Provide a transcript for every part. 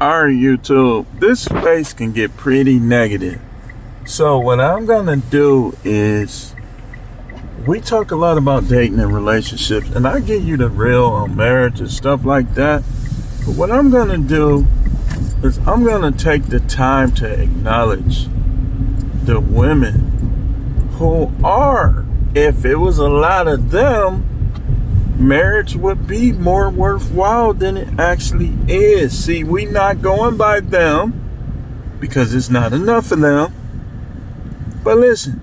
Alright, YouTube, this space can get pretty negative. So what I'm gonna do is, we talk a lot about dating and relationships, and I give you the real on marriage and stuff like that. But what I'm gonna do is I'm gonna take the time to acknowledge the women who are, if it was a lot of them, marriage would be more worthwhile than it actually is. See, we not going by them because it's not enough of them. But listen,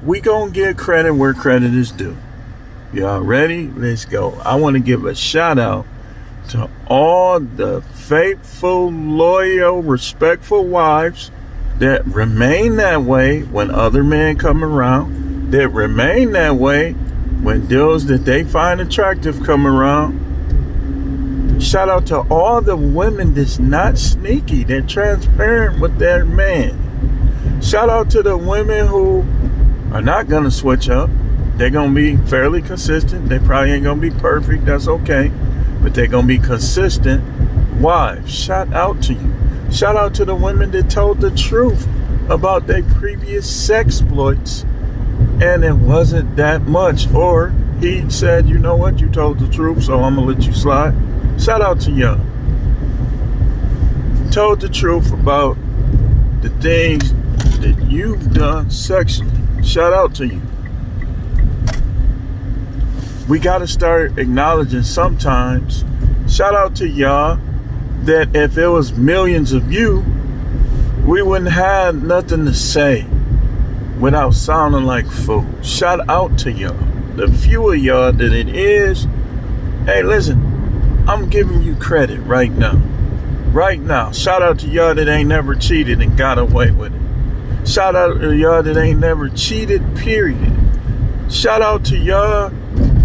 we gonna give credit where credit is due. Y'all ready? Let's go. I want to give a shout out to all the faithful, loyal, respectful wives that remain that way when other men come around, that remain that way when deals that they find attractive come around. Shout out to all the women that's not sneaky, they're transparent with their man. Shout out to the women who are not gonna switch up. They're gonna be fairly consistent. They probably ain't gonna be perfect, that's okay, but they're gonna be consistent wives. Shout out to you. Shout out to the women that told the truth about their previous sexploits, and it wasn't that much, or he said, you know what, you told the truth, so I'm gonna let you slide. Shout out to y'all. Told the truth about the things that you've done sexually. Shout out to you. We gotta start acknowledging sometimes. Shout out to y'all that if it was millions of you, we wouldn't have nothing to say without sounding like fools. Shout out to y'all. The few of y'all that it is, hey, listen, I'm giving you credit right now. Right now. Shout out to y'all that ain't never cheated and got away with it. Shout out to y'all that ain't never cheated, period. Shout out to y'all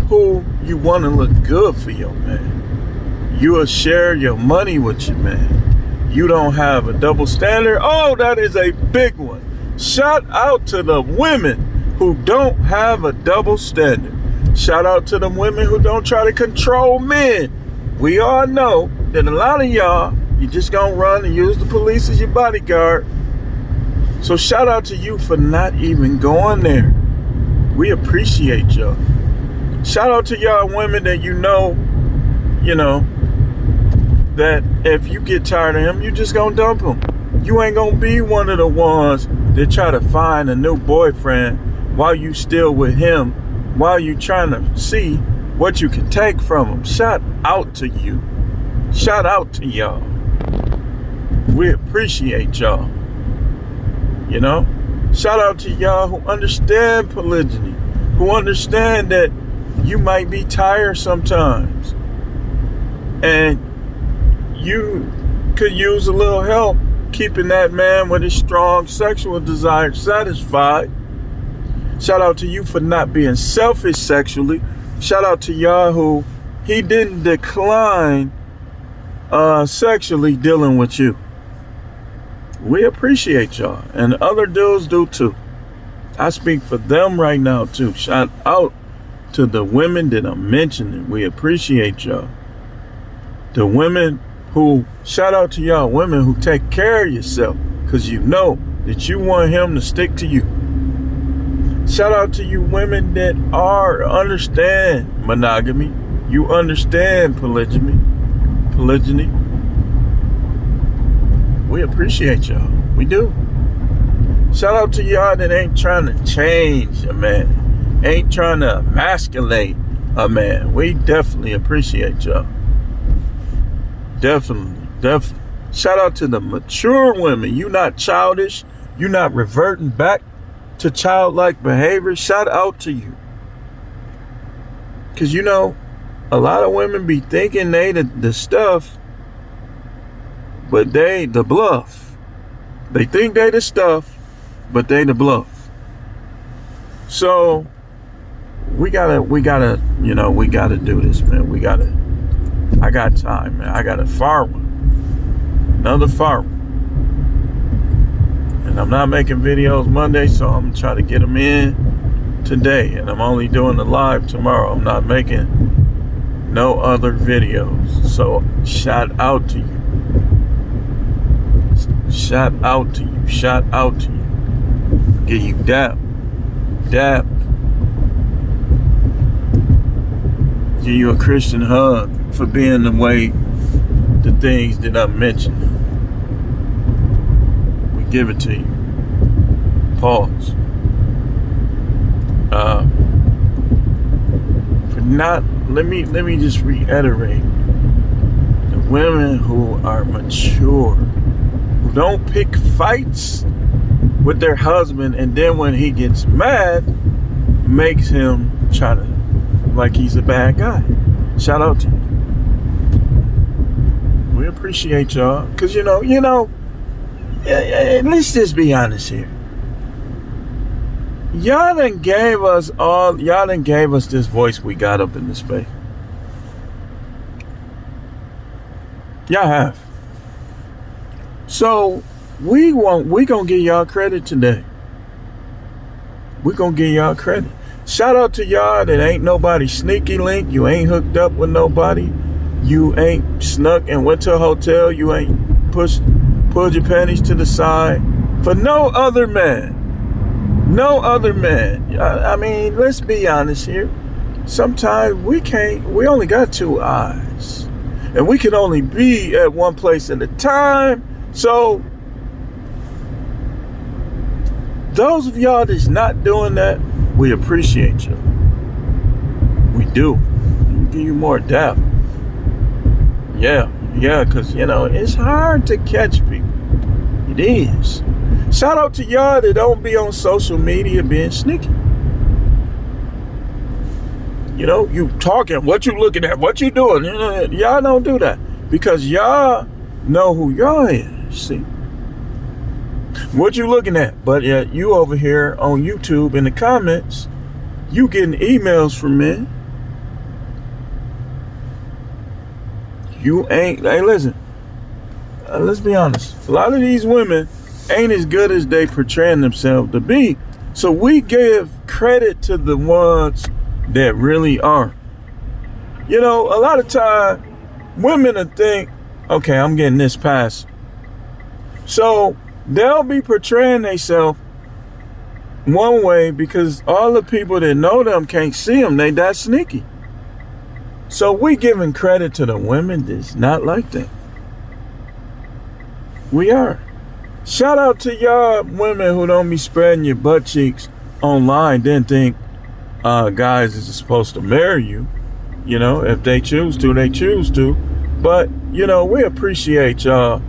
who you want to look good for your man. You will share your money with your man. You don't have a double standard. Oh, that is a big one. Shout out to the women who don't have a double standard. Shout out to the women who don't try to control men. We all know that a lot of y'all, you just gonna run and use the police as your bodyguard. So shout out to you for not even going there. We appreciate y'all. Shout out to y'all women that you know, that if you get tired of him, you just gonna dump him. You ain't gonna be one of the ones that try to find a new boyfriend while you still with him, while you trying to see what you can take from him. Shout out to you. Shout out to y'all. We appreciate y'all. Shout out to y'all who understand polygyny, who understand that you might be tired sometimes and you could use a little help keeping that man with his strong sexual desire satisfied. Shout out to you for not being selfish sexually. Shout out to y'all who he didn't decline sexually dealing with you. We appreciate y'all, and other dudes do too. I speak for them right now too. Shout out to the women that I'm mentioning. We appreciate y'all. The women who, shout out to y'all women who take care of yourself because you know that you want him to stick to you. Shout out to you women that understand monogamy. You understand polygyny. We appreciate y'all. We do. Shout out to y'all that ain't trying to change a man, ain't trying to emasculate a man. We definitely appreciate y'all. Definitely. Shout out to the mature women. You not childish. You not reverting back to childlike behavior. Shout out to you. Because a lot of women be thinking they the stuff, but they the bluff. They think they the stuff, but they the bluff. So we gotta do this, man. I got time, man. I got a far one. Another far one. And I'm not making videos Monday, so I'm gonna try to get them in today. And I'm only doing the live tomorrow. I'm not making no other videos. So shout out to you. Shout out to you. Shout out to you. Give you dap. Dap. Give you a Christian hug for being the way the things that I mentioned. We give it to you. Pause. Let me just reiterate. The women who are mature, who don't pick fights with their husband, and then when he gets mad, makes him try to like he's a bad guy. Shout out to you. We appreciate y'all, cause let's just be honest here. Y'all done gave us this voice we got up in this space. Y'all have. So we gonna give y'all credit today. We gonna give y'all credit. Shout out to y'all that ain't nobody sneaky link. You ain't hooked up with nobody. You ain't snuck and went to a hotel. You ain't pulled your panties to the side for no other man. No other man. I mean, let's be honest here. Sometimes we only got two eyes. And we can only be at one place at a time. So, those of y'all that's not doing that, we appreciate you. We do. We'll give you more depth. Yeah, because, it's hard to catch people. It is. Shout out to y'all that don't be on social media being sneaky. You talking, what you looking at, what you doing. Y'all don't do that because y'all know who y'all is. See? What you looking at? But you over here on YouTube in the comments, you getting emails from men. You ain't, hey listen, let's be honest. A lot of these women ain't as good as they portraying themselves to be. So we give credit to the ones that really are. A lot of time women will think, okay, I'm getting this pass. So they'll be portraying themselves one way because all the people that know them can't see them. They that sneaky. So we giving credit to the women that's not like that. We are. Shout out to y'all women who don't be spreading your butt cheeks online, then think guys is supposed to marry you. If they choose to, they choose to. But, we appreciate y'all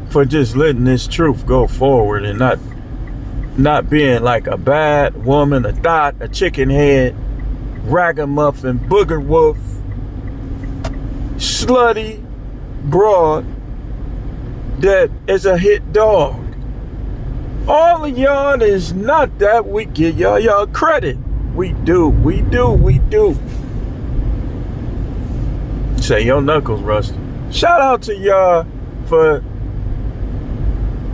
for just letting this truth go forward and not being like a bad woman, a thought, a chicken head, ragamuffin, booger wolf, slutty broad that is a hit dog. All of y'all is not that. We give y'all credit. We do. Say your knuckles rusty. Shout out to y'all for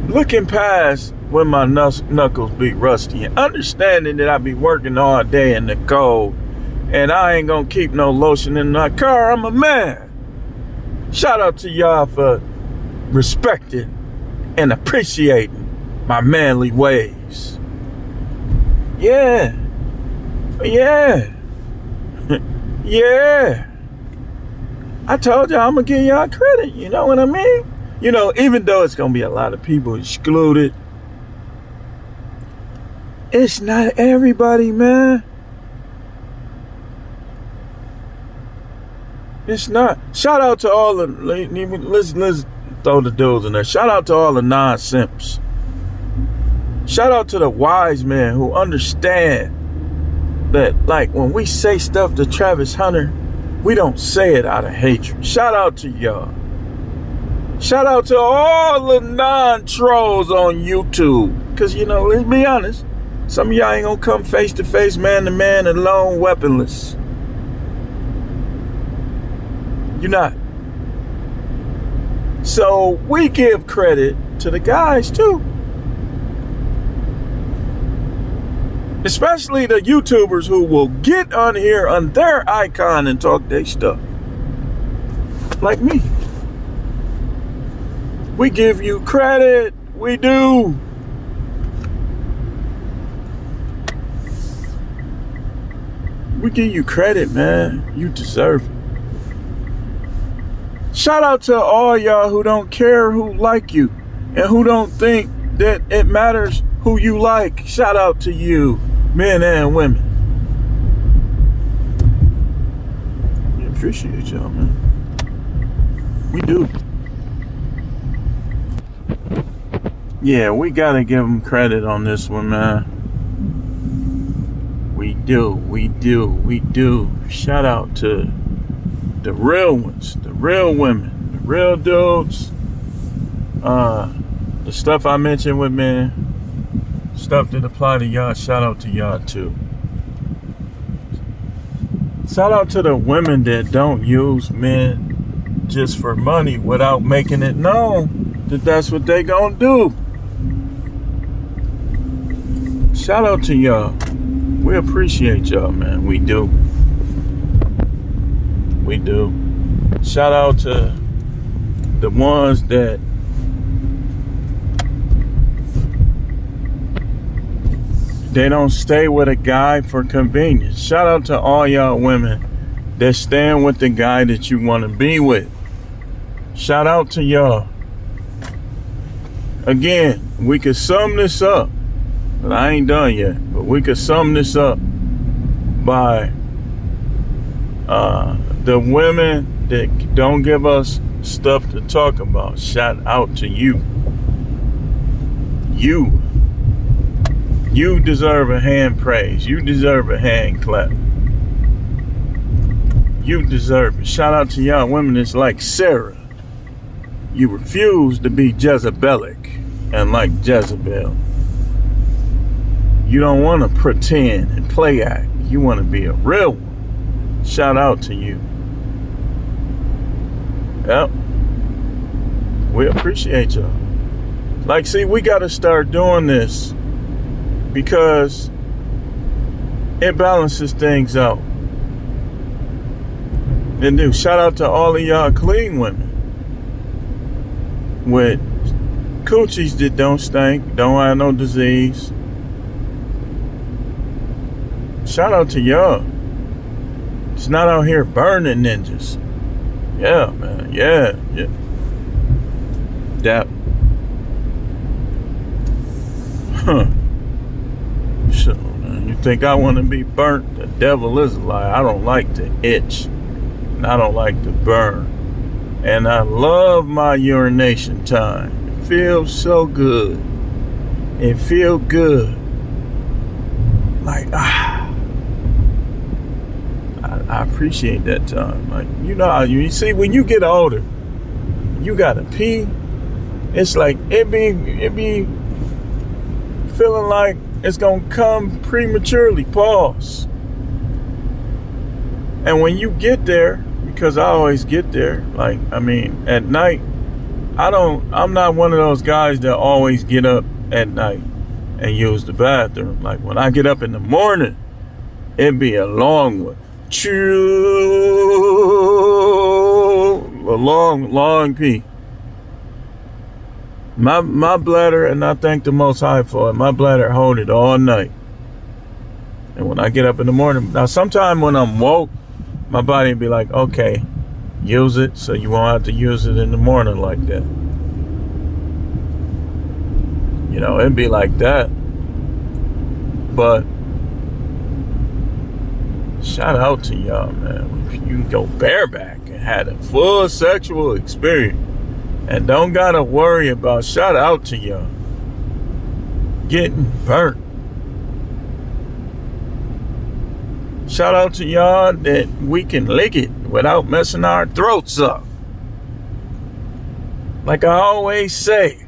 looking past when my knuckles be rusty and understanding that I be working all day in the cold and I ain't gonna keep no lotion in my car. I'm a man. Shout out to y'all for respecting and appreciating my manly ways. Yeah. I told y'all I'm gonna give y'all credit. You know what I mean? Even though it's gonna be a lot of people excluded, it's not everybody, man. It's not. Shout out to all the, let's throw the dudes in there. Shout out to all the non-simps. Shout out to the wise men who understand that, like, when we say stuff to Travis Hunter, we don't say it out of hatred. Shout out to y'all. Shout out to all the non-trolls on YouTube. Because, let's be honest, some of y'all ain't gonna come face to face, man to man, alone, weaponless. You're not. So we give credit to the guys too. Especially the YouTubers who will get on here on their icon and talk their stuff. Like me. We give you credit We do. We give you credit, man. You deserve it. Shout out to all y'all who don't care who like you and who don't think that it matters who you like. Shout out to you, men and women. We appreciate y'all, man. We do. Yeah, we gotta give them credit on this one, man. We do. Shout out to the real ones, the real women, the real dudes. The stuff I mentioned with men, stuff that apply to y'all, shout out to y'all too. Shout out to the women that don't use men just for money without making it known that that's what they gonna do. Shout out to y'all. We appreciate y'all, man. We do. We do. Shout out to the ones that they don't stay with a guy for convenience. Shout out to all y'all women that stand with the guy that you want to be with. Shout out to y'all. Again, we could sum this up, but I ain't done yet. But we could sum this up by the women that don't give us stuff to talk about. Shout out to you. You deserve a hand praise. You deserve a hand clap. You deserve it. Shout out to y'all women that's like Sarah. You refuse to be Jezebelic and like Jezebel. You don't want to pretend and play act. You want to be a real one. Shout out to you. Yep. We appreciate y'all. Like, see, we got to start doing this because it balances things out. And do shout out to all of y'all clean women with coochies that don't stink, don't have no disease. Shout out to y'all. It's not out here burning ninjas. Yeah, man. Yeah. That. So, man, you think I want to be burnt? The devil is a lie. I don't like to itch. And I don't like to burn. And I love my urination time. It feels so good. It feels good. Like, I appreciate that time. Like, you know, you see, when you get older, you gotta pee. It's like it be feeling like it's gonna come prematurely. Pause. And when you get there, because I always get there, like, I mean, at night, I'm not one of those guys that always get up at night and use the bathroom. Like, when I get up in the morning, it'd be a long one. A long pee. My bladder, and I thank the Most High for it, my bladder hold it all night. And when I get up in the morning, now sometime when I'm woke, my body will be like, okay, use it so you won't have to use it in the morning like that. You know, it'd be like that. But shout out to y'all, man. You can go bareback and have a full sexual experience and don't gotta worry about, shout out to y'all, getting burnt. Shout out to y'all that we can lick it without messing our throats up. Like I always say,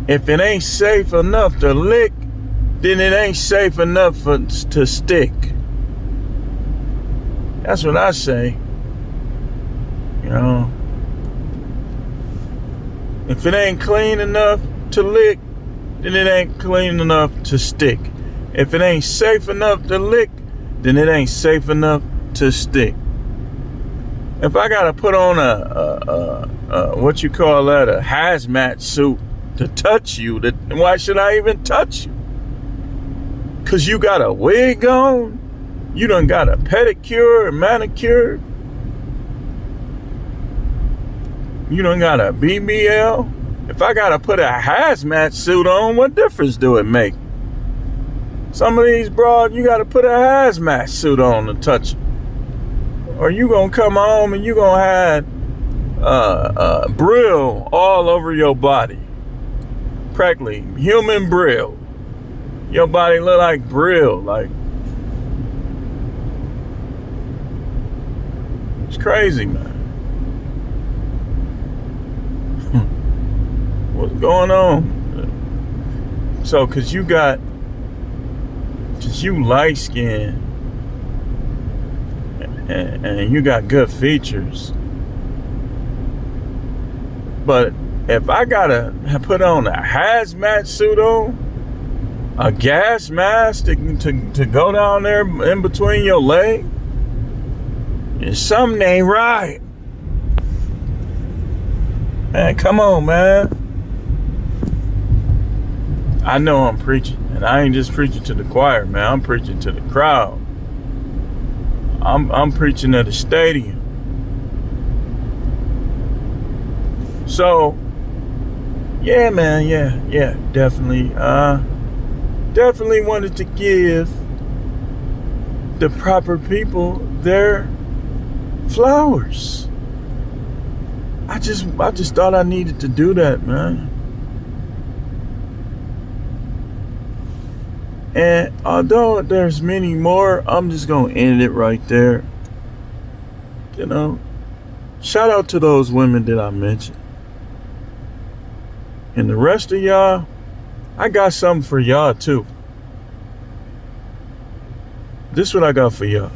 if it ain't safe enough to lick, then it ain't safe enough to stick. That's what I say. You know, if it ain't clean enough to lick, then it ain't clean enough to stick. If it ain't safe enough to lick, then it ain't safe enough to stick. If I gotta put on a what you call that, a hazmat suit to touch you. Why should I even touch you? Because you got a wig on? You done got a pedicure, a manicure? You done got a BBL? If I got to put a hazmat suit on, what difference do it make? Some of these broads, you got to put a hazmat suit on to touch them. Or you going to come home and you going to have Brill all over your body. Practically human Brill. Your body look like Brill. Like, it's crazy, man. What's going on? So, cause you light skinned and you got good features. But if I gotta put on a hazmat suit on, a gas mask to go down there in between your leg, something ain't right. Man, come on, man. I know I'm preaching, and I ain't just preaching to the choir, man. I'm preaching to the crowd. I'm preaching at a stadium. So, yeah, man, yeah, definitely. Definitely wanted to give the proper people their flowers. I just thought I needed to do that, man. And although there's many more, I'm just gonna end it right there. You know, shout out to those women that I mentioned. And the rest of y'all, I got something for y'all too. This is what I got for y'all.